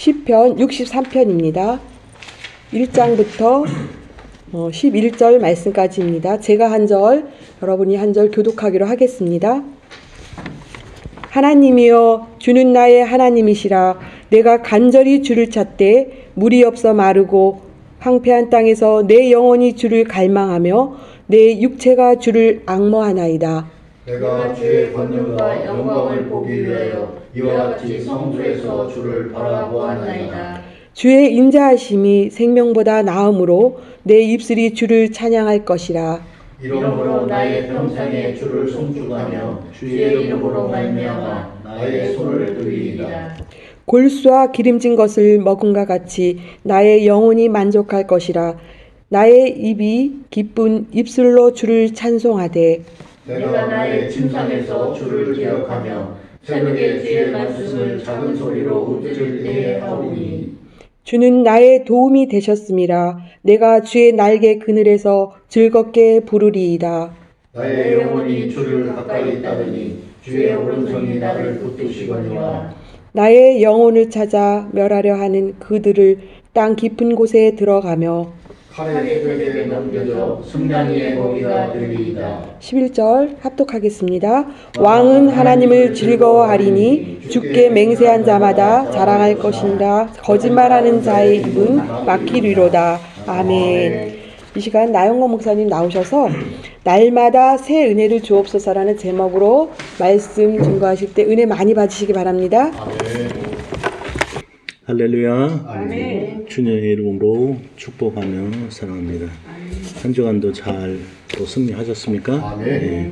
시편 63편입니다. 1장부터 11절 말씀까지입니다. 제가 한 절, 여러분이 한 절 교독하기로 하겠습니다. 하나님이여, 주는 나의 하나님이시라. 내가 간절히 주를 찾되 물이 없어 마르고 황폐한 땅에서 내 영혼이 주를 갈망하며 내 육체가 주를 앙모하나이다. 내가 주의 권능과 영광을 보기 위하여 이와 같이 성소에서 주를 바라보았나이다. 주의 인자하심이 생명보다 나음으로 내 입술이 주를 찬양할 것이라. 이러므로 나의 평생에 주를 송축하며 주의 이름으로 말미암아 나의 손을 들이리이다. 골수와 기름진 것을 먹음과 같이 나의 영혼이 만족할 것이라. 나의 입이 기쁜 입술로 주를 찬송하되 내가 나의 침상에서 주를 기억하며 새벽에 주의 말씀을 작은 소리로 웃을 때에 하오니 주는 나의 도움이 되셨음이라. 내가 주의 날개 그늘에서 즐겁게 부르리이다. 나의 영혼이 주를 가까이 따르니 주의 오른손이 나를 붙드시거니와 나의 영혼을 찾아 멸하려 하는 그들을 땅 깊은 곳에 들어가며 칼의 새벽에 넘겨져 승냥이의 먹이가 되리이다. 11절 합독하겠습니다. 왕은 하나님을 즐거워하리니 주께 맹세한 자마다 자랑할 것이니라. 거짓말하는 자의 입은 막히리로다. 아멘. 이 시간 나영건 목사님 나오셔서 날마다 새 은혜를 주옵소서라는 제목으로 말씀 증거하실 때 은혜 많이 받으시기 바랍니다. 할렐루야. 아멘. 주님의 이름으로 축복하며 사랑합니다. 한 주간도 잘 또 승리하셨습니까? 아멘. 네.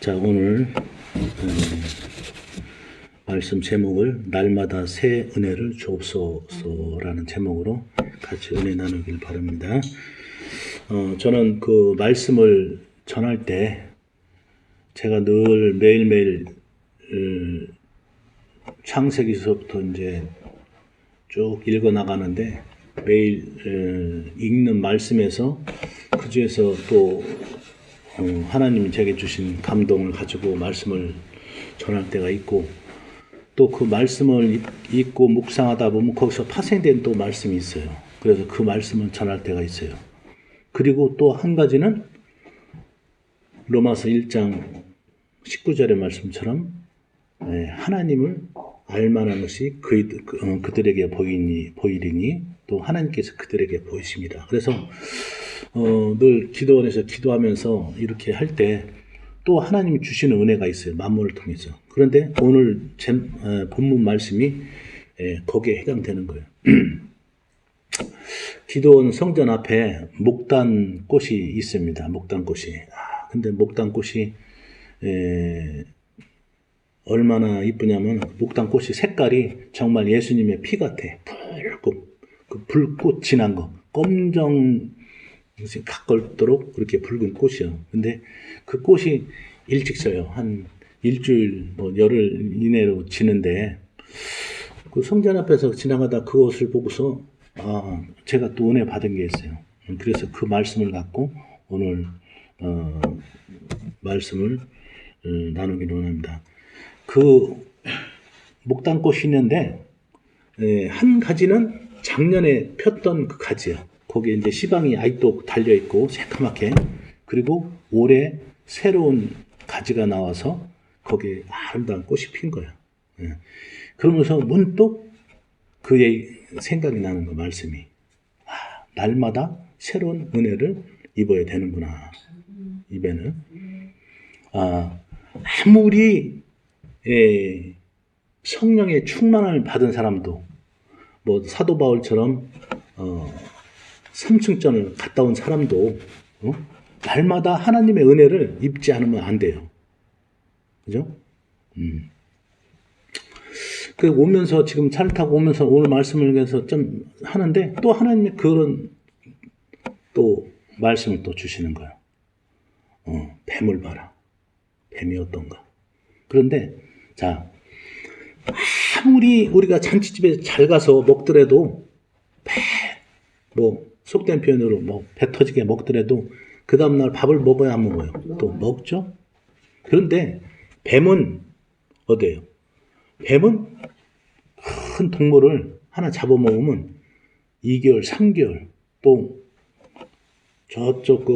자, 오늘 말씀 제목을 날마다 새 은혜를 주옵소서라는 제목으로 같이 은혜 나누길 바랍니다. 저는 그 말씀을 전할 때 제가 늘 매일매일 창세기서부터 이제 쭉 읽어 나가는데 매일 읽는 말씀에서 그 중에서 또 하나님이 제게 주신 감동을 가지고 말씀을 전할 때가 있고 또 그 말씀을 읽고 묵상하다 보면 거기서 파생된 또 말씀이 있어요. 그래서 그 말씀을 전할 때가 있어요. 그리고 또 한 가지는 로마서 1장 19절의 말씀처럼 하나님을 알만한 것이 그들에게 보이리니 또 하나님께서 그들에게 보이십니다. 그래서 늘 기도원에서 기도하면서 이렇게 할 때 또 하나님이 주시는 은혜가 있어요. 만물을 통해서. 그런데 오늘 본문 말씀이 거기에 해당되는 거예요. 기도원 성전 앞에 목단꽃이 있습니다. 목단꽃이. 근데 목단꽃이 얼마나 이쁘냐면 목단꽃이 색깔이 정말 예수님의 피 같아. 붉고 그 불꽃 진한 거 검정 가깝도록 그렇게 붉은 꽃이요. 근데 그 꽃이 일찍 져요. 한 일주일 열흘 이내로 지는데 그 성전 앞에서 지나가다 그것을 보고서 제가 또 은혜 받은 게 있어요. 그래서 그 말씀을 갖고 오늘 말씀을 나누기로 합니다. 그 목단꽃이 있는데 한 가지는 작년에 폈던 그 가지야. 거기에 이제 시방이 아직도 달려 있고 새카맣게 그리고 올해 새로운 가지가 나와서 거기에 아름다운 꽃이 핀 거야. 그러면서 문득 그의 생각이 나는 거 말씀이 날마다 새로운 은혜를 입어야 되는구나. 입에는 아무리 성령의 충만을 받은 사람도 사도 바울처럼 3층전을 갔다 온 사람도 날마다 하나님의 은혜를 입지 않으면 안 돼요. 그죠? 그 오면서 지금 차를 타고 오면서 오늘 말씀을 위해서 좀 하는데 또 하나님의 그런 또 말씀을 또 주시는 거예요. 뱀을 봐라. 뱀이 어떤가. 그런데 자 아무리 우리가 잔치집에 잘 가서 먹더라도 속된 표현으로 배 터지게 먹더라도 그 다음날 밥을 먹어야 안 먹어요. 또 먹죠. 그런데 뱀은 어때요? 뱀은 큰 동물을 하나 잡아먹으면 2개월, 3개월, 또 저쪽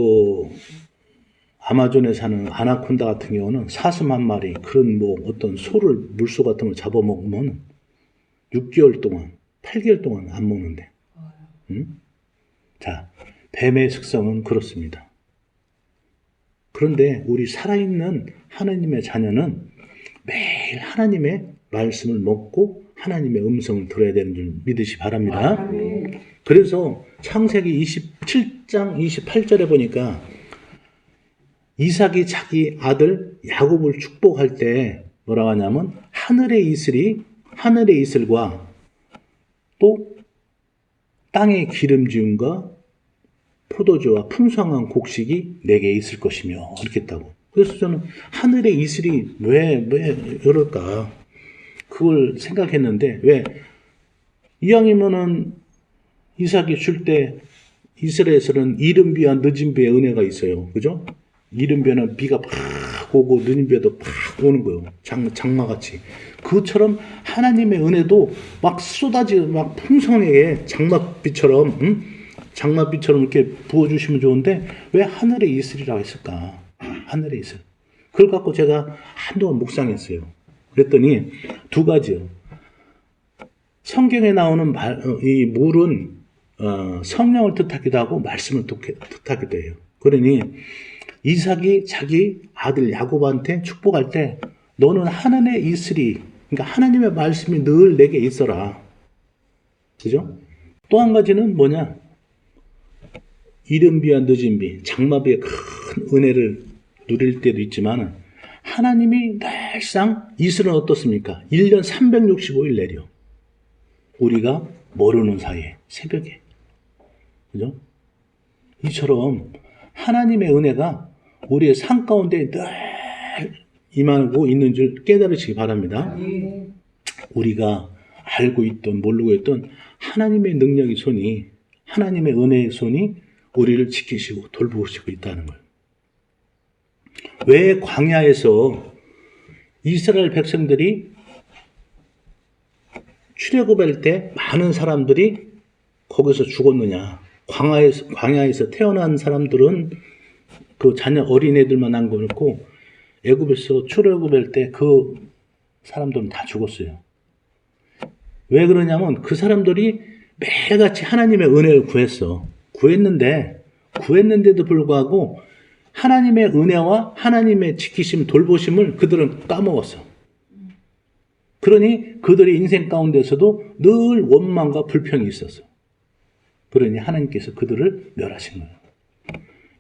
아마존에 사는 아나콘다 같은 경우는 사슴 한 마리, 그런 어떤 소를, 물소 같은 걸 잡아먹으면 6개월 동안, 8개월 동안 안 먹는데. 응? 자, 뱀의 특성은 그렇습니다. 그런데 우리 살아있는 하나님의 자녀는 매일 하나님의 말씀을 먹고 하나님의 음성을 들어야 되는 줄 믿으시 바랍니다. 그래서 창세기 27장 28절에 보니까 이삭이 자기 아들 야곱을 축복할 때 뭐라고 하냐면 하늘의 이슬과 또 땅의 기름지음과 포도주와 풍성한 곡식이 내게 있을 것이며 이렇게 했다고. 그래서 저는 하늘의 이슬이 왜 이럴까 그걸 생각했는데, 왜 이왕이면은 이삭이 줄 때 이스라엘에서는 이른 비와 늦은 비의 은혜가 있어요. 그죠? 이른 비는 비가 팍 오고 늦은 비도 팍 오는 거예요. 장마같이. 그것처럼 하나님의 은혜도 막 막 풍성하게 장마비처럼 이렇게 부어주시면 좋은데 왜 하늘의 이슬이라고 했을까? 하늘의 이슬. 그걸 갖고 제가 한동안 묵상했어요. 그랬더니 두 가지요. 성경에 나오는 이 물은 성령을 뜻하기도 하고 말씀을 뜻하기도 해요. 그러니 이삭이 자기 아들 야곱한테 축복할 때 너는 하늘의 이슬이, 그러니까 하나님의 말씀이 늘 내게 있어라. 그죠? 또 한 가지는 뭐냐? 이른 비와 늦은 비, 장마비의 큰 은혜를 누릴 때도 있지만 하나님이 늘상 이슬은 어떻습니까? 1년 365일 내려. 우리가 모르는 사이에 새벽에. 그죠? 이처럼 하나님의 은혜가 우리의 삶 가운데 늘 임하고 있는 줄 깨달으시기 바랍니다. 우리가 알고 있던 모르고 있던 하나님의 능력의 손이, 하나님의 은혜의 손이 우리를 지키시고 돌보시고 있다는 걸. 왜 광야에서 이스라엘 백성들이 출애굽할 때 많은 사람들이 거기서 죽었느냐? 광야에서 태어난 사람들은 그 자녀 어린애들만 한 거였고, 애굽에서 출애굽할 때 그 사람들은 다 죽었어요. 왜 그러냐면 그 사람들이 매일같이 하나님의 은혜를 구했는데도 불구하고 하나님의 은혜와 하나님의 지키심, 돌보심을 그들은 까먹었어. 그러니 그들의 인생 가운데서도 늘 원망과 불평이 있었어. 그러니 하나님께서 그들을 멸하신 거예요.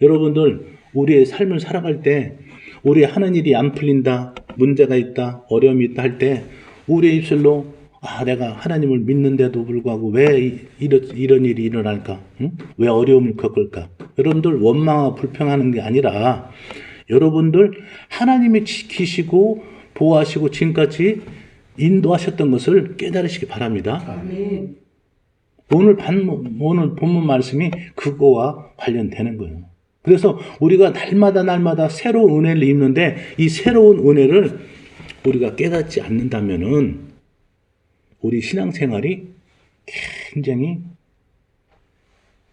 여러분들, 우리의 삶을 살아갈 때 우리 하는 일이 안 풀린다, 문제가 있다, 어려움이 있다 할 때 우리의 입술로 내가 하나님을 믿는데도 불구하고 왜 이런 일이 일어날까? 응? 왜 어려움을 겪을까? 여러분들 원망하고 불평하는 게 아니라 여러분들 하나님이 지키시고 보호하시고 지금까지 인도하셨던 것을 깨달으시기 바랍니다. 아멘. 오늘 본문 말씀이 그거와 관련되는 거예요. 그래서 우리가 날마다 새로운 은혜를 입는데 이 새로운 은혜를 우리가 깨닫지 않는다면은 우리 신앙생활이 굉장히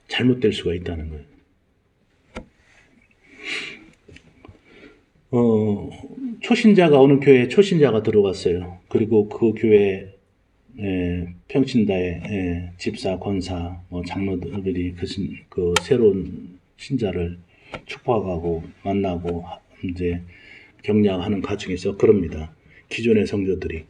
잘못될 수가 있다는 거예요. 어느 교회에 초신자가 들어갔어요. 그리고 그 교회 평신다의 집사, 권사, 장로들이 그 새로운 신자를 축복하고 만나고 이제 격려하는 과정에서 그럽니다. 기존의 성도들이.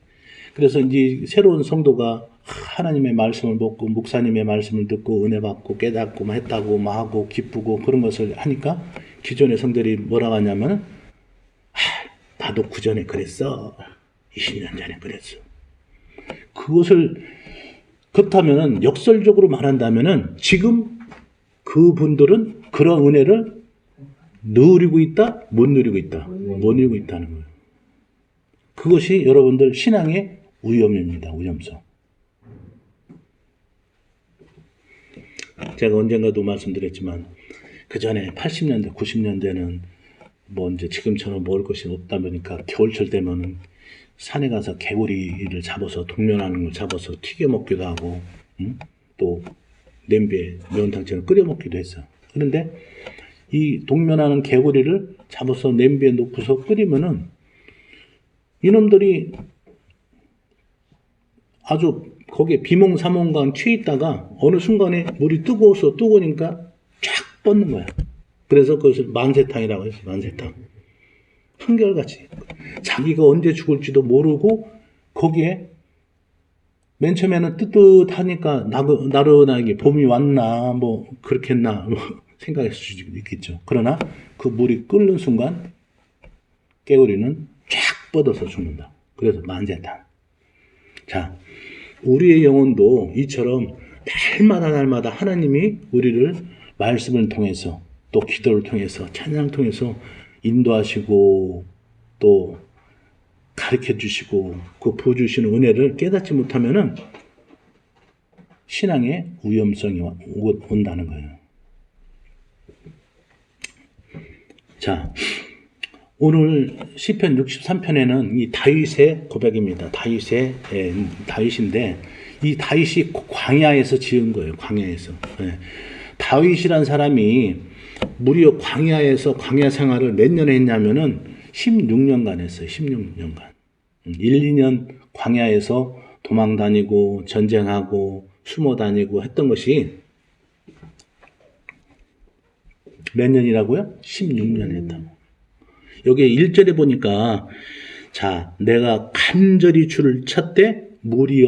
그래서 이제 새로운 성도가 하나님의 말씀을 먹고 목사님의 말씀을 듣고 은혜 받고 깨닫고 했다고 하고 기쁘고 그런 것을 하니까 기존의 성도들이 뭐라고 하냐면 나도 그전에 그랬어. 20년 전에 그랬어. 그것을 그렇다면은 역설적으로 말한다면은 지금 그분들은 그런 은혜를 누리고 있다? 못 누리고 있다? 못 누리고 있다는 거예요. 그것이 여러분들 신앙의 위험입니다. 위험성. 제가 언젠가도 말씀드렸지만 그 전에 80년대, 90년대는 이제 지금처럼 먹을 것이 없다 보니까 겨울철 되면은 산에 가서 개구리를 잡아서 동면하는 걸 잡아서 튀겨 먹기도 하고, 또 냄비에 매운탕처럼 끓여 먹기도 했어. 그런데 이 동면하는 개구리를 잡아서 냄비에 놓고서 끓이면은 이놈들이 아주 거기에 비몽사몽간 취해 있다가 어느 순간에 물이 뜨거우니까 쫙 뻗는 거야. 그래서 그것을 만세탕이라고 해서 만세탕. 한결같이 자기가 언제 죽을지도 모르고 거기에 맨 처음에는 뜨뜻하니까 나른하게 봄이 왔나 뭐 그렇겠나 뭐 생각했을 수도 있겠죠. 그러나 그 물이 끓는 순간 개구리는 쫙 뻗어서 죽는다. 그래서 만세탕. 자, 우리의 영혼도 이처럼 날마다 하나님이 우리를 말씀을 통해서 또 기도를 통해서 찬양을 통해서 인도하시고 또 가르쳐 주시고 그 부어주시는 은혜를 깨닫지 못하면은 신앙의 위험성이 온다는 거예요. 자, 오늘 시편 63편에는 이 다윗의 고백입니다. 다윗인데 이 다윗이 광야에서 지은 거예요. 광야에서. 다윗이란 사람이 무려 광야에서 광야 생활을 몇 년 했냐면은 16년간 했어요. 16년간. 1, 2년 광야에서 도망 다니고 전쟁하고 숨어 다니고 했던 것이 몇 년이라고요? 16년 했다고. 여기 1절에 보니까 자, 내가 간절히 주를 찾되 물이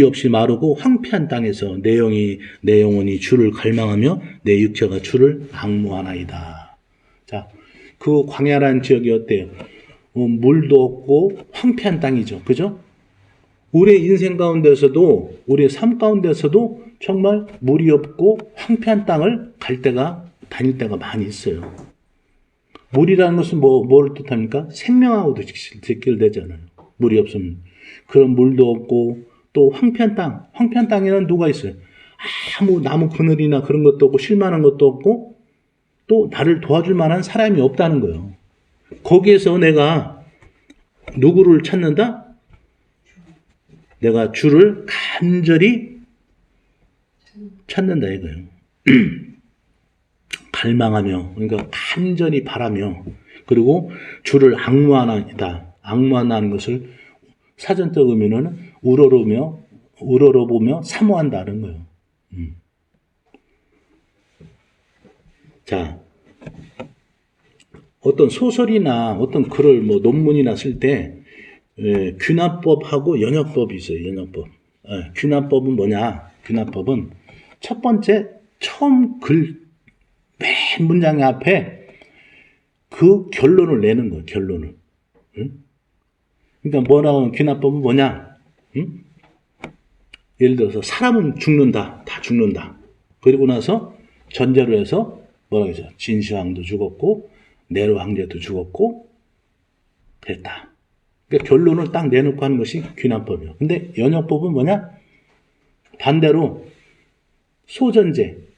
없이 마르고 황폐한 땅에서 내 영혼이 주를 갈망하며 내 육체가 주를 앙무하나이다. 자, 그 광야라는 지역이 어때요? 물도 없고 황폐한 땅이죠. 그죠? 우리의 인생 가운데서도 우리의 삶 가운데서도 정말 물이 없고 황폐한 땅을 다닐 때가 많이 있어요. 물이라는 것은 뭐를 뜻합니까? 생명하고도 직결되잖아요. 물이 없으면. 그런 물도 없고 또 황폐한 땅에는 누가 있어요? 아무 나무 그늘이나 그런 것도 없고 쉴만한 것도 없고 또 나를 도와줄 만한 사람이 없다는 거예요. 거기에서 내가 누구를 찾는다? 내가 주를 간절히 찾는다 이거예요. 갈망하며, 그러니까 간절히 바라며, 그리고 주를 앙무하나이다. 앙무한다는 것을 사전적 의미는 우러러보며 사모한다는 거예요. 자, 어떤 소설이나 어떤 글을 논문이나 쓸 때 귀납법하고 연역법이 있어요. 연역법. 귀납법은 뭐냐? 귀납법은 첫 번째 처음 맨 문장 앞에 그 결론을 내는 거예요. 결론을. 그러니까 뭐라고 귀납법은 뭐냐? 예를 들어서 사람은 죽는다. 다 죽는다. 그리고 나서 전제로 해서 뭐라고 하죠? 진시황도 죽었고 네로 황제도 죽었고 그랬다. 그러니까 결론을 딱 내놓고 하는 것이 귀납법이에요. 근데 연역법은 뭐냐? 반대로 소전제.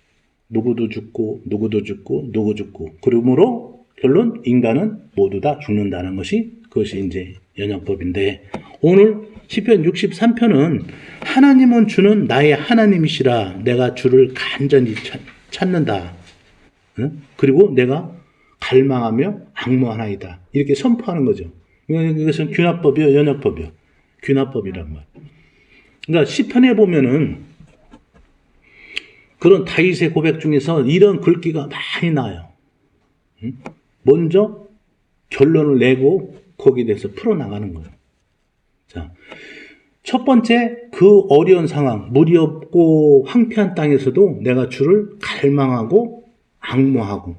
누구도 죽고 누구 죽고 그러므로 결론 인간은 모두 다 죽는다는 그것이 이제 연역법인데 오늘 시편 63편은 하나님은 주는 나의 하나님이시라 내가 주를 간절히 찾는다. 그리고 내가 갈망하며 앙무하나이다. 이렇게 선포하는 거죠. 이것은 귀납법이요, 연역법이요. 귀납법이란 말. 그러니까 시편에 보면은 그런 다윗의 고백 중에서 이런 글귀가 많이 나와요. 먼저 결론을 내고 거기에 대해서 풀어나가는 거예요. 자, 첫 번째 그 어려운 상황, 물이 없고 황폐한 땅에서도 내가 주를 갈망하고 앙모하고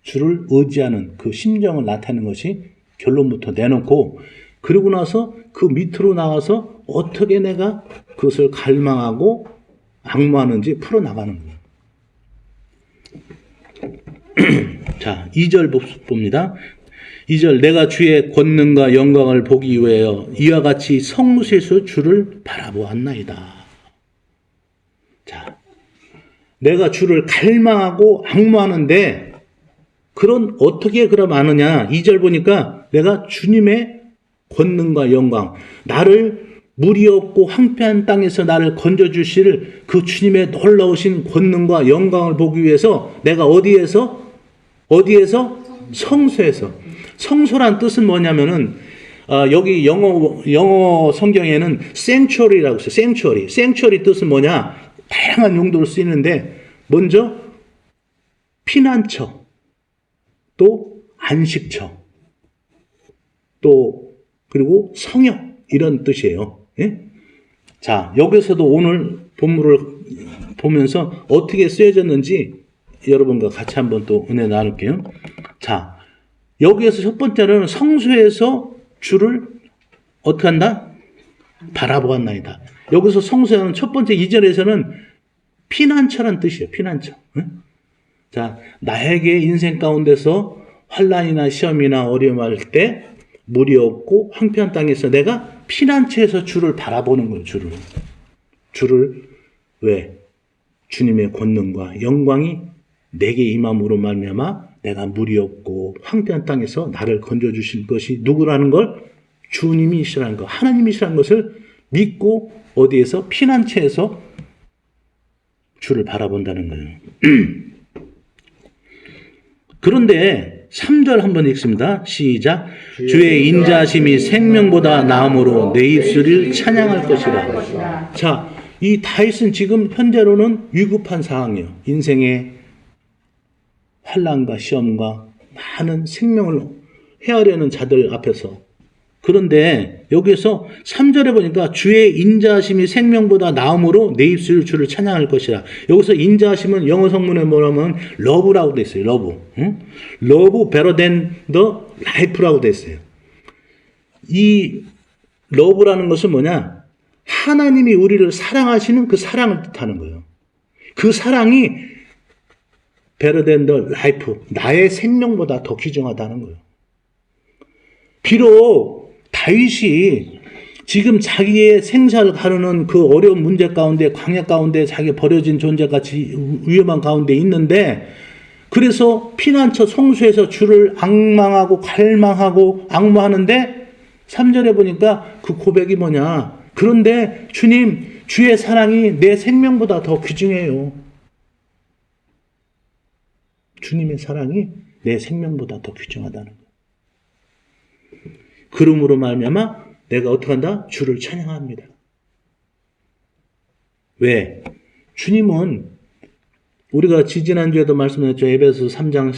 주를 의지하는 그 심정을 나타내는 것이 결론부터 내놓고 그러고 나서 그 밑으로 나가서 어떻게 내가 그것을 갈망하고 앙모하는지 풀어나가는 거예요. 자, 2절 봅니다. 2절 내가 주의 권능과 영광을 보기 위하여 이와 같이 성무새에서 주를 바라보았나이다. 자, 내가 주를 갈망하고 앙모하는데 그런 어떻게 그럼 아느냐? 2절 보니까 내가 주님의 권능과 영광, 나를 물이 없고 황폐한 땅에서 나를 건져주실 그 주님의 놀라우신 권능과 영광을 보기 위해서 내가 어디에서? 성소에서. 성소란 뜻은 뭐냐면은 여기 영어 성경에는 sanctuary라고 있어요. sanctuary 뜻은 뭐냐? 다양한 용도로 쓰이는데 먼저 피난처, 또 안식처, 또 그리고 성역 이런 뜻이에요. 예? 자, 여기서도 오늘 본문을 보면서 어떻게 쓰여졌는지 여러분과 같이 한번 또 은혜 나눌게요. 자, 여기에서 첫 번째는 성소에서 주를 어떻게 한다? 바라보았나이다. 여기서 성소에는 첫 번째 2절에서는 피난처란 뜻이에요. 피난처. 응? 자, 나에게 인생 가운데서 환난이나 시험이나 어려움 할 때 물이 없고 황폐한 땅에서 내가 피난처에서 주를 바라보는 거예요. 주를 왜? 주님의 권능과 영광이 내게 임함으로 말미암아 내가 물이 없고 황폐한 땅에서 나를 건져주신 것이 누구라는 걸? 주님이시라는 것, 하나님이시라는 것을 믿고 어디에서? 피난처에서 주를 바라본다는 거예요. 그런데 3절 한번 읽습니다. 시작. 주의 인자심이 생명보다 나음으로 내 입술을 찬양할 것이라. 자, 이 다윗은 지금 현재로는 위급한 상황이에요. 인생의 환난과 시험과 많은 생명을 헤아려는 자들 앞에서. 그런데 여기에서 3절에 보니까 주의 인자하심이 생명보다 나음으로 내 입술을 주를 찬양할 것이라. 여기서 인자하심은 영어 성문에 뭐라면 love라고 돼 있어요. love. 응? love better than the life라고 돼 있어요. 이 love라는 것은 뭐냐? 하나님이 우리를 사랑하시는 그 사랑을 뜻하는 거예요. 그 사랑이 better than the life, 나의 생명보다 더 귀중하다는 거예요. 비록 다윗이 지금 자기의 생사를 가르는 그 어려운 문제 가운데, 광야 가운데 자기 버려진 존재같이 위험한 가운데 있는데, 그래서 피난처 성소에서 주를 악망하고 갈망하고 악무하는데 3절에 보니까 그 고백이 뭐냐? 그런데 주님, 주의 사랑이 내 생명보다 더 귀중해요. 주님의 사랑이 내 생명보다 더 귀중하다는 거예요. 그러므로 말미암아 내가 어떻게 한다? 주를 찬양합니다. 왜? 주님은 우리가 지지난주에도 말씀드렸죠. 에베소 3장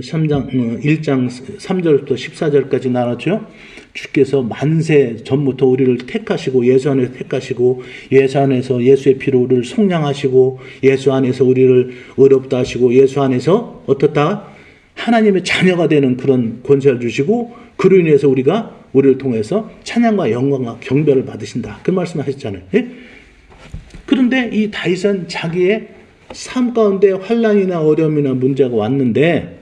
1장 3절부터 14절까지 나눴죠. 주께서 만세 전부터 우리를 택하시고 예수 안에서 택하시고 예수 안에서 예수의 피로 우리를 속량하시고 예수 안에서 우리를 의롭다 하시고 예수 안에서 어떻다? 하나님의 자녀가 되는 그런 권세를 주시고 그로 인해서 우리를 통해서 찬양과 영광과 경배를 받으신다. 그 말씀을 하셨잖아요. 예? 그런데 이 다윗은 자기의 삶 가운데 환난이나 어려움이나 문제가 왔는데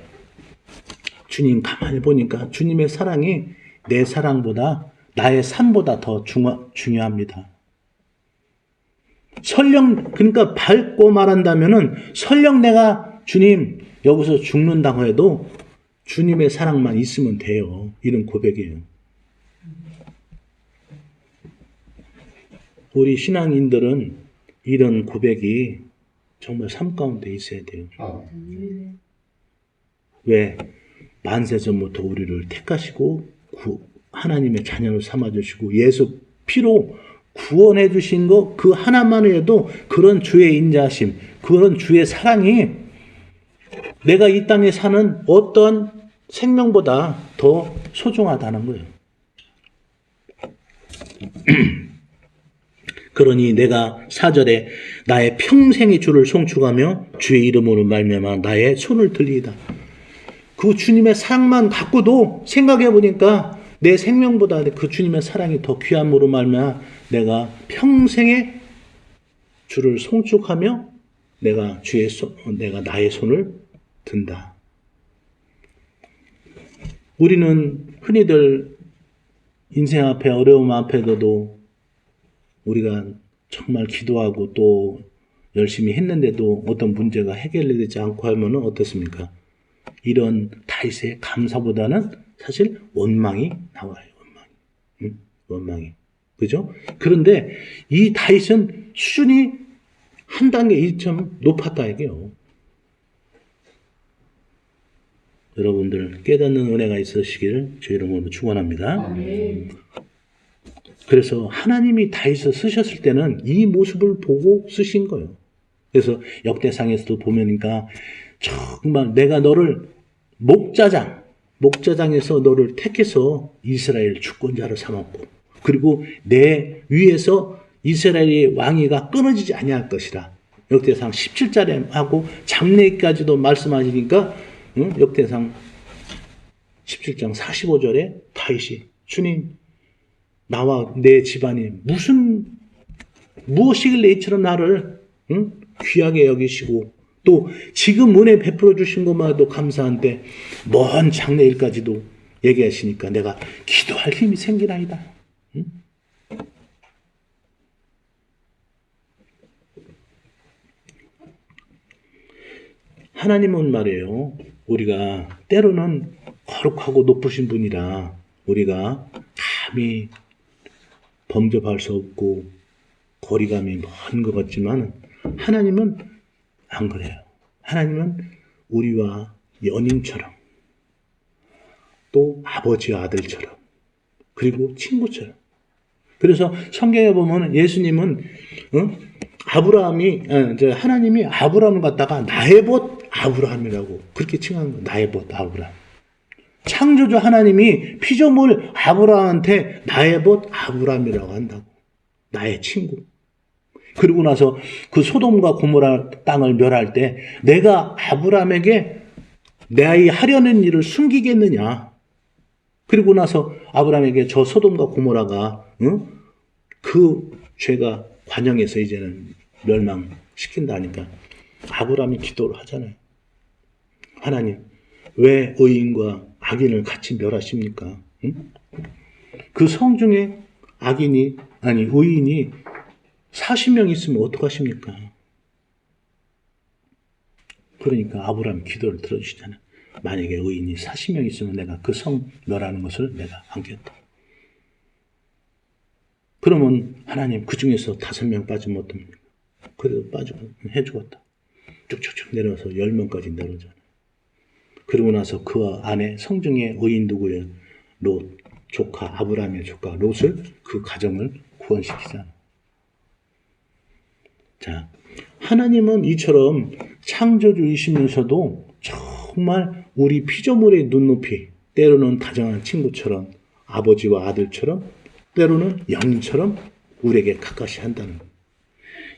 주님 가만히 보니까 주님의 사랑이 내 사랑보다 나의 삶보다 더 중요합니다. 설령 그러니까 밝고 말한다면은 설령 내가 주님 여기서 죽는다고 해도 주님의 사랑만 있으면 돼요. 이런 고백이에요. 우리 신앙인들은 이런 고백이 정말 삶 가운데 있어야 돼요. 왜? 만세 전부터 우리를 택하시고 하나님의 자녀를 삼아주시고 예수 피로 구원해 주신 거 그 하나만을 해도 그런 주의 인자하심, 그런 주의 사랑이 내가 이 땅에 사는 어떤 생명보다 더 소중하다는 거예요. 그러니 내가 4절에 나의 평생의 주를 송축하며 주의 이름으로 말미암아 나의 손을 들리이다. 그 주님의 사랑만 갖고도 생각해 보니까 내 생명보다 그 주님의 사랑이 더 귀함으로 말미암아 내가 평생의 주를 송축하며 내가 나의 손을 든다. 우리는 흔히들 인생 앞에 어려움 앞에도 우리가 정말 기도하고 또 열심히 했는데도 어떤 문제가 해결되지 않고 하면 어떻습니까? 이런 다윗의 감사보다는 사실 원망이 나와요. 원망이. 그죠? 그런데 이 다윗은 수준이 한 단계 1점 높았다 이게요. 여러분들 깨닫는 은혜가 있으시기를 주의 이름으로 축원합니다. 아멘. 그래서 하나님이 다윗을 쓰셨을 때는 이 모습을 보고 쓰신 거예요. 그래서 역대상에서도 보면니까 정말 내가 너를 목자장에서 너를 택해서 이스라엘 주권자로 삼았고, 그리고 내 위에서 이스라엘의 왕위가 끊어지지 아니할 것이라. 역대상 17절에 하고 장래까지도 말씀하시니까 역대상 17장 45절에 다윗이 주님 나와 내 집안이 무엇이길래 이처럼 나를 귀하게 여기시고 또 지금 은혜 베풀어 주신 것만도 감사한데 먼 장래일까지도 얘기하시니까 내가 기도할 힘이 생기나이다. 하나님은 말이에요. 우리가 때로는 거룩하고 높으신 분이라 우리가 감히 범접할 수 없고 거리감이 먼 것 같지만 하나님은 안 그래요. 하나님은 우리와 연인처럼 또 아버지와 아들처럼 그리고 친구처럼. 그래서 성경에 보면 예수님은 하나님이 아브라함을 갖다가 나에봇 아브라함이라고 그렇게 칭한 거예요. 나에봇 아브라함. 창조주 하나님이 피조물 아브라함한테 나에봇 아브라함이라고 한다고. 나의 친구. 그리고 나서 그 소돔과 고모라 땅을 멸할 때 내가 아브라함에게 내 아이 하려는 일을 숨기겠느냐. 그리고 나서 아브라함에게 저 소돔과 고모라가 그 죄가 관영해서 이제는 멸망시킨다니까 아브라함이 기도를 하잖아요. 하나님 왜 의인과 악인을 같이 멸하십니까? 그 성중에 의인이 40명 있으면 어떡하십니까? 그러니까 아브라함 기도를 들어주시잖아요. 만약에 의인이 40명 있으면 내가 그 성 멸하는 것을 내가 안겠다. 그러면 하나님 그 중에서 5명 빠지면 어떻습니까? 그래도 빠지고 해주겠다. 쭉쭉쭉 내려와서 10명까지 내려오잖아요. 그러고 나서 그 안에 성중에 의인 누구예요? 롯, 조카, 아브라함의 조카 롯을 그 가정을 구원시키잖아요. 자, 하나님은 이처럼 창조주이시면서도 정말 우리 피조물의 눈높이, 때로는 다정한 친구처럼, 아버지와 아들처럼, 때로는 영인처럼 우리에게 가까이 한다는 거예요.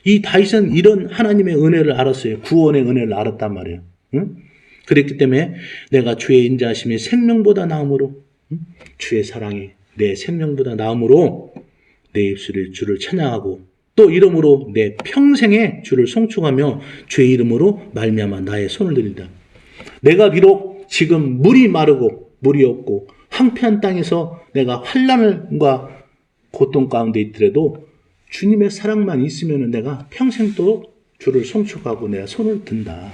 이 다윗은 이런 하나님의 은혜를 알았어요. 구원의 은혜를 알았단 말이에요. 응? 그랬기 때문에 내가 주의 인자하심이 생명보다 나음으로, 주의 사랑이 내 생명보다 나음으로 내 입술이 주를 찬양하고 또 이름으로 내 평생에 주를 송축하며 주의 이름으로 말미암아 나의 손을 들인다. 내가 비록 지금 물이 마르고 물이 없고 황폐한 땅에서 내가 환난과 고통 가운데 있더라도 주님의 사랑만 있으면 내가 평생 또 주를 송축하고 내가 손을 든다.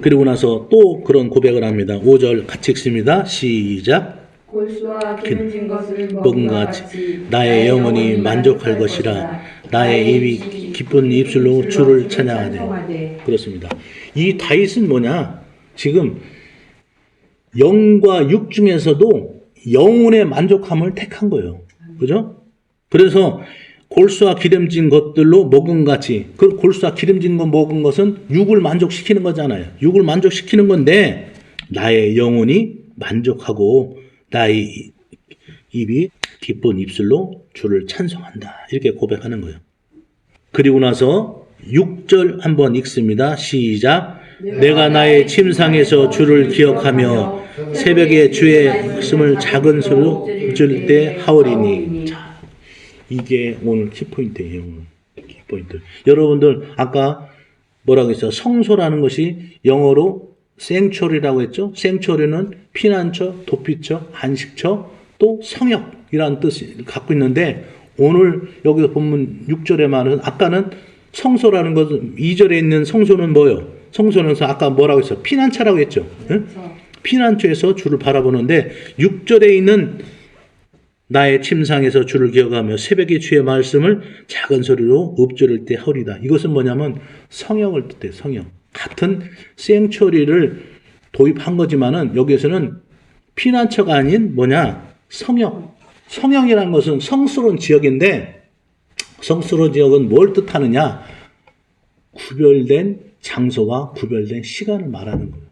그리고 나서 또 그런 고백을 합니다. 5절 같이 읽습니다. 시작. 골수와 기름진 것을 먹은 같이 나의 영혼이 만족할 것이라. 나의 입이 기쁜 입술로 주를 찬양하되. 그렇습니다. 이 다윗은 뭐냐? 지금 영과 육 중에서도 영혼의 만족함을 택한 거예요. 그죠? 그래서 골수와 기름진 것들로 먹은 같이, 그 골수와 기름진 거 먹은 것은 육을 만족시키는 거잖아요. 육을 만족시키는 건데 나의 영혼이 만족하고 나의 입이 기쁜 입술로 주를 찬송한다. 이렇게 고백하는 거예요. 그리고 나서 6절 한번 읽습니다. 시작. 내가 나의 침상에서 주를 기억하며 새벽에 주의 말씀을 작은 소리로 들을 때 하오리니. 자, 이게 오늘 키포인트예요. 키포인트. 여러분들 아까 뭐라고 했어요? 성소라는 것이 영어로 생초리라고 했죠. 생초리는 피난처, 도피처, 안식처, 또 성역이라는 뜻을 갖고 있는데 오늘 여기서 보면 6절의 말은 아까는 성소라는 것은 2절에 있는 성소는 뭐예요? 성소는 아까 뭐라고 했어요? 피난처라고 했죠. 응? 피난처에서 주를 바라보는데 6절에 있는 나의 침상에서 주를 기억하며 새벽에 주의 말씀을 작은 소리로 읊조릴 때 하리이다. 이것은 뭐냐면 성역을 뜻해. 성역. 같은 생처리를 도입한 거지만은 여기에서는 피난처가 아닌 뭐냐? 성역. 성역이라는 것은 성스러운 지역인데 성스러운 지역은 뭘 뜻하느냐? 구별된 장소와 구별된 시간을 말하는 거예요.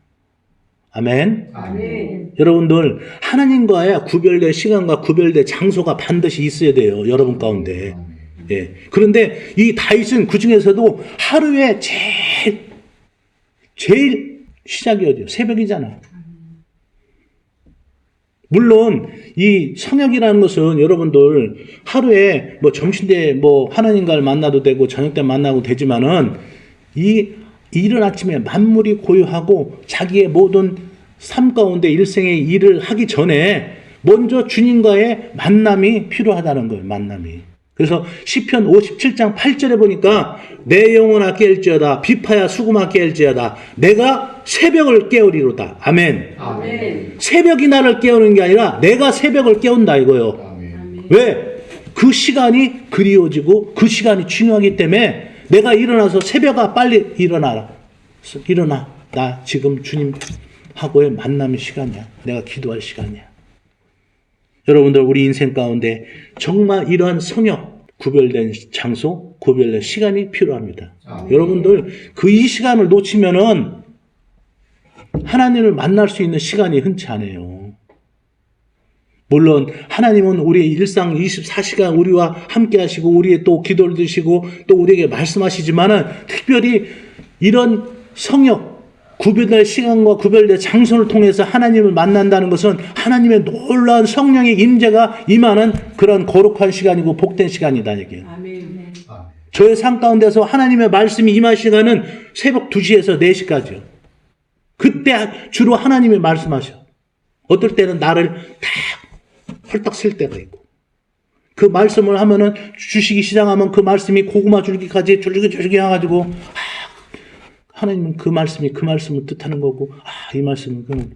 아멘. 아멘. 여러분들 하나님과의 구별된 시간과 구별된 장소가 반드시 있어야 돼요. 여러분 가운데. 예. 그런데 이 다윗은 그 중에서도 하루에 제일 시작이 어디요? 새벽이잖아요. 물론 이 성역이라는 것은 여러분들 하루에 뭐 점심때 뭐 하나님과를 만나도 되고 저녁 때 만나도 되지만은 이 이른 아침에 만물이 고요하고 자기의 모든 삶 가운데 일생의 일을 하기 전에 먼저 주님과의 만남이 필요하다는 거예요. 만남이. 그래서 시편 57장 8절에 보니까 내 영혼아 깨울지어다 비파야 수금아 깨울지어다 내가 새벽을 깨우리로다. 아멘. 아멘. 새벽이 나를 깨우는 게 아니라 내가 새벽을 깨운다 이거요. 아멘. 왜? 그 시간이 그리워지고 그 시간이 중요하기 때문에 내가 일어나서 새벽아 빨리 일어나라. 일어나. 나 지금 주님하고의 만남의 시간이야. 내가 기도할 시간이야. 여러분들 우리 인생 가운데 정말 이러한 성역, 구별된 장소, 구별된 시간이 필요합니다. 여러분들 그 이 시간을 놓치면은 하나님을 만날 수 있는 시간이 흔치 않아요. 물론 하나님은 우리의 일상 24시간 우리와 함께 하시고 우리의 또 기도를 드시고 또 우리에게 말씀하시지만은 특별히 이런 성역, 구별된 시간과 구별된 장소를 통해서 하나님을 만난다는 것은 하나님의 놀라운 성령의 임재가 임하는 그런 거룩한 시간이고 복된 시간이다 얘기예요. 아멘. 저의 삶 가운데서 하나님의 말씀이 임할 시간은 새벽 2시에서 4시까지요. 그때 주로 하나님이 말씀하셔. 어떨 때는 나를 다 헐떡 쓸 때가 있고 그 말씀을 하면은 주시기 시작하면 그 말씀이 고구마 줄기까지 줄기줄기 해가지고 하나님은 그 말씀이 그 말씀을 뜻하는 거고 이 말씀은 그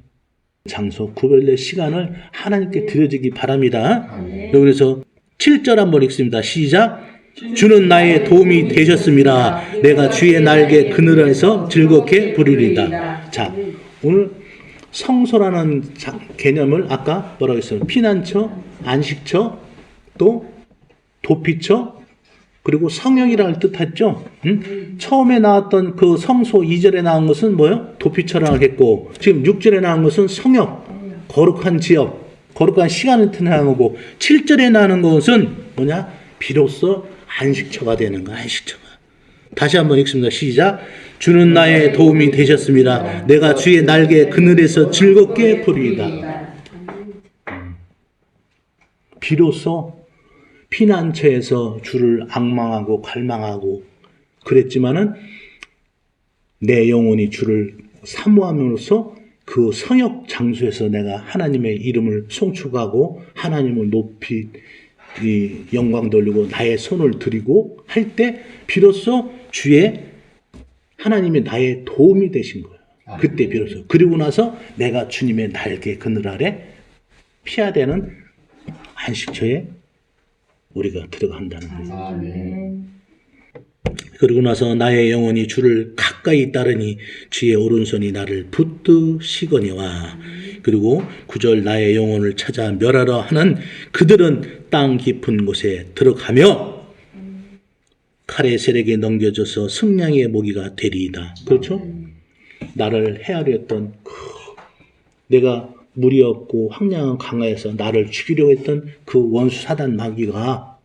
장소 구별된 시간을 하나님께 드려지기 바랍니다. 그래서 7절 한번 읽습니다. 시작. 주는 나의 도움이 되셨습니다. 내가 주의 날개 그늘에서 즐겁게 부르리다. 자, 오늘 성소라는 개념을 아까 뭐라고 했어요? 피난처, 안식처, 또 도피처, 그리고 성역이라는 뜻했죠. 처음에 나왔던 그 성소 2절에 나온 것은 뭐예요? 도피처라고 했고 지금 6절에 나온 것은 성역, 거룩한 지역, 거룩한 시간을 뜻하는 거고 7절에 나오는 것은 뭐냐? 비로소 안식처가 되는 거, 안식처가. 다시 한번 읽습니다. 시작. 주는 나의 도움이 되셨습니다. 내가 주의 날개 그늘에서 즐겁게 부르리이다. 비로소 피난처에서 주를 앙망하고 갈망하고 그랬지만은 내 영혼이 주를 사모함으로써 그 성역 장소에서 내가 하나님의 이름을 송축하고 하나님을 높이 영광 돌리고 나의 손을 드리고 할 때 비로소 주의 하나님이 나의 도움이 되신 거예요. 그때 비로소. 그리고 나서 내가 주님의 날개 그늘 아래 피해야 되는 안식처에 우리가 들어간다는 거예요. 아멘. 그리고 나서 나의 영혼이 주를 가까이 따르니 주의 오른손이 나를 붙드시거니와. 그리고 9절 나의 영혼을 찾아 멸하러 하는 그들은 땅 깊은 곳에 들어가며 칼의 세력에 넘겨져서 승냥이의 모기가 되리이다. 그렇죠? 나를 헤아려 했던 내가 물이 없고 황량한 강가에서 나를 죽이려고 했던 그 원수 사단 마귀가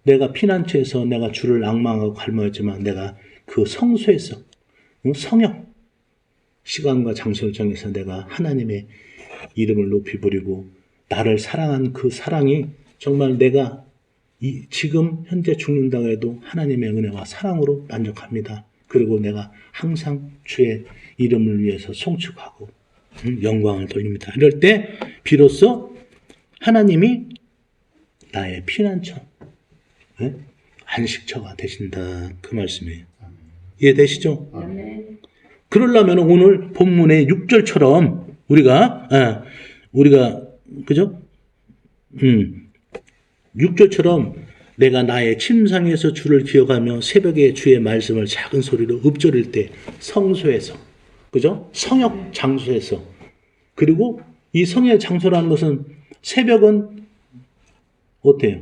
내가 피난처에서 내가 주를 앙망하고 갈망했지만 내가 그 성소에서 성역 시간과 장소를 정해서 내가 하나님의 이름을 높이 부리고 나를 사랑한 그 사랑이 정말 내가 지금 현재 죽는다고 해도 하나님의 은혜와 사랑으로 만족합니다. 그리고 내가 항상 주의 이름을 위해서 송축하고 영광을 돌립니다. 이럴 때 비로소 하나님이 나의 피난처, 안식처가 되신다. 그 말씀이에요. 이해되시죠? 그러려면 오늘 본문의 6절처럼 우리가 그죠? 6절처럼 내가 나의 침상에서 주를 기억하며 새벽에 주의 말씀을 작은 소리로 읊조릴 때 성소에서, 그죠? 성역 장소에서. 그리고 이 성역 장소라는 것은 새벽은 어때요?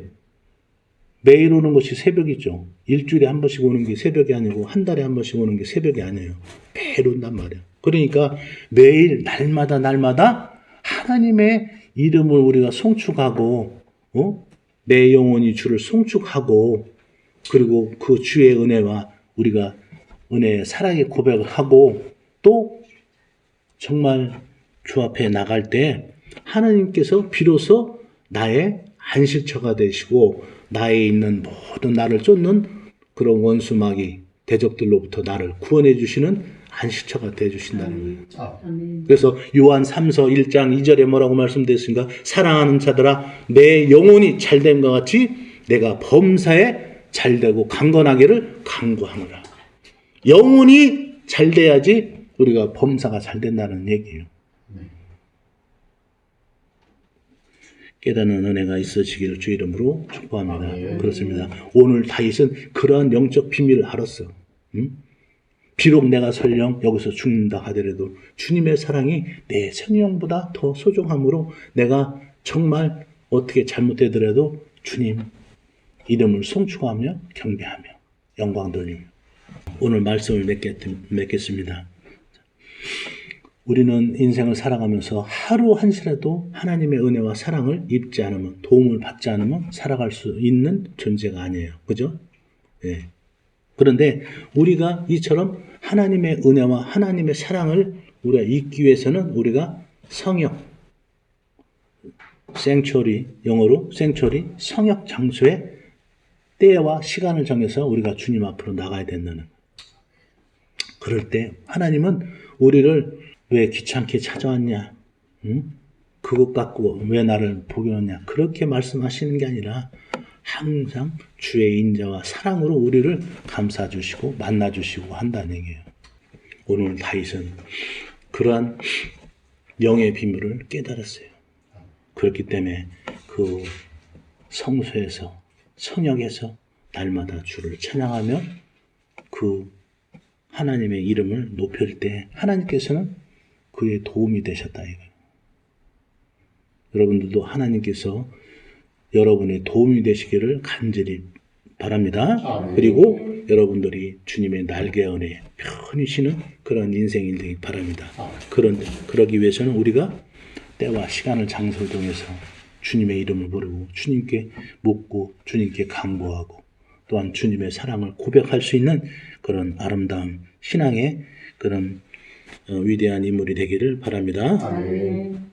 매일 오는 것이 새벽이죠. 일주일에 한 번씩 오는 게 새벽이 아니고 한 달에 한 번씩 오는 게 새벽이 아니에요. 매일 온단 말이에요. 그러니까 매일 날마다 하나님의 이름을 우리가 송축하고 내 영혼이 주를 송축하고 그리고 그 주의 은혜와 우리가 은혜의 사랑의 고백을 하고 또 정말 주 앞에 나갈 때 하나님께서 비로소 나의 안식처가 되시고 나에 있는 모든 나를 쫓는 그런 원수마귀 대적들로부터 나를 구원해 주시는 안식처가 되어 주신다는 거예요. 아멘. 그래서 요한 3서 1장 2절에 뭐라고 말씀되었습니까? 사랑하는 자들아 내 영혼이 잘됨과 같이 내가 범사에 잘되고 강건하기를 간구하노라. 영혼이 잘돼야지 우리가 범사가 잘된다는 얘기예요. 깨닫는 은혜가 있어지기를 주 이름으로 축복합니다. 그렇습니다. 오늘 다윗은 그러한 영적 비밀을 알았어. 비록 내가 설령 여기서 죽는다 하더라도 주님의 사랑이 내 생명보다 더 소중함으로 내가 정말 어떻게 잘못되더라도 주님 이름을 송축하며 경배하며 영광 돌리며 오늘 말씀을 맺겠습니다. 우리는 인생을 살아가면서 하루 한시라도 하나님의 은혜와 사랑을 입지 않으면 도움을 받지 않으면 살아갈 수 있는 존재가 아니에요. 그죠? 네. 그런데 우리가 이처럼 하나님의 은혜와 하나님의 사랑을 우리가 잊기 위해서는 우리가 성역, 생츄어리, 영어로 생츄어리, 성역 장소에 때와 시간을 정해서 우리가 주님 앞으로 나가야 된다는. 그럴 때 하나님은 우리를 왜 귀찮게 찾아왔냐? 응? 그것 갖고 왜 나를 보겠냐? 그렇게 말씀하시는 게 아니라 항상 주의 인자와 사랑으로 우리를 감싸주시고 만나주시고 한다는 얘기예요. 오늘 다윗은 그러한 영의 비밀을 깨달았어요. 그렇기 때문에 그 성소에서 성역에서 날마다 주를 찬양하며 그 하나님의 이름을 높일 때 하나님께서는 그의 도움이 되셨다 이거예요. 여러분들도 하나님께서 여러분의 도움이 되시기를 간절히 바랍니다. 그리고 여러분들이 주님의 날개 아래 편히 쉬는 그런 인생이 되길 바랍니다. 그런데 그러기 위해서는 우리가 때와 시간을 장소를 통해서 주님의 이름을 부르고 주님께 묻고 주님께 간구하고 또한 주님의 사랑을 고백할 수 있는 그런 아름다운 신앙의 그런 위대한 인물이 되기를 바랍니다. 아멘.